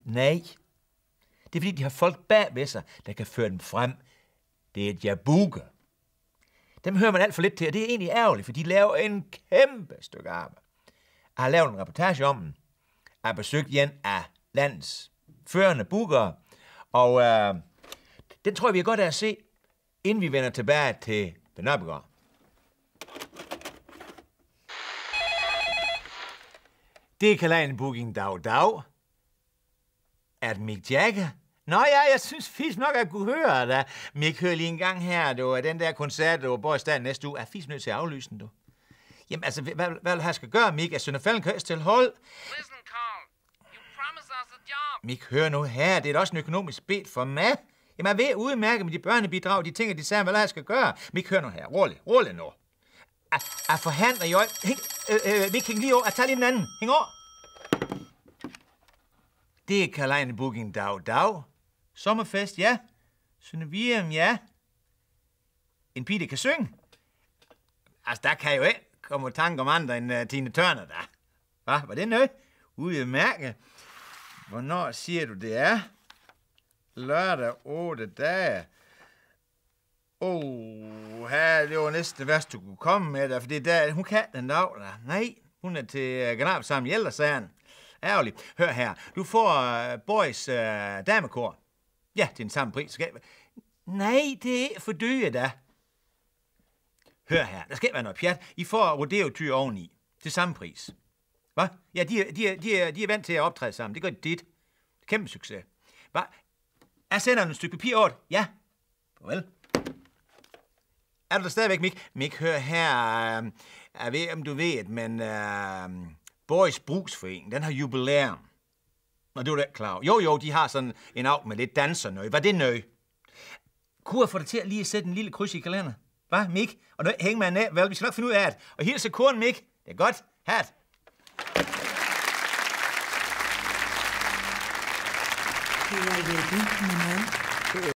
Nej. Det er fordi, de har folk bag ved sig, der kan føre dem frem. Det er et jabuga. Dem hører man alt for lidt til, og det er egentlig ærgerligt, for de laver en kæmpe stykke arbejde. Jeg har lavet en reportage om den. Jeg har besøgt en af landets førende bookere, og den tror jeg, vi er godt af at se, inden vi vender tilbage til Benøbegård. Det er Kalejn Booking Dag. Er det Mick Jagger? Nå ja, jeg synes fisk nok, at jeg kunne høre det. Mick, hør lige en gang her, du. Den der koncert, du var i stand næste uge, er fisk nødt til at aflyse den, du. Jamen altså, hvad vil jeg skal gøre, Mick? Er Sønder Fallen køres til hold? Listen, Carl. You promised us a job. Mick, hør nu her. Det er da også en økonomisk bed for mig. Jamen, jeg ved udmærke med de børnebidrag, de ting, de sagde, hvad jeg skal gøre. Mick, hør nu her. Rolig nu. Jeg forhandler jo. Mick, hæng lige over. Jeg tager lige den anden. Hæng over. Det er Kalejn Booking Dag. Sommerfest, ja. Synevium, ja. En pige, der kan synge. Altså, der kan jo ikke komme tanke om andre end Tine Turner, der. Hvad? Var det noget? Udmærket. Hvornår siger du, det er? Lørdag 8 dage. Her, det var næsten det værste, du kunne komme med der, fordi der, hun kan den dag der. Nej, hun er til generalforsamling i Ældresagen. Ærgerligt. Hør her. Du får Boys damekor. Ja, til den samme pris. Nej, det er for dyre da. Hør her. Der skal ikke være noget pjat. I får rodeo-tyr oveni. Til samme pris. Hvad? Ja, de er vant til at optræde sammen. Det gør de dit. Kæmpe succes. Hvad? Jeg sender en stykke papir over. Ja. Farvel. Er du der stadigvæk, Mick? Mick, hør her. Jeg ved, om du ved, men Boys Brugsforening, den har jubilæum. Nå, det var da ikke klar. Jo, de har sådan en af med lidt dansernøje. Var det nøje? Kunne jeg få dig til at lige sætte en lille kryds i kalender? Hvad, Mick? Og nu hæng med en af. Vel, vi skal nok finde ud af det. Og hilse konen, Mick. Det er godt. Hat. Kan jeg hjælpe med noget?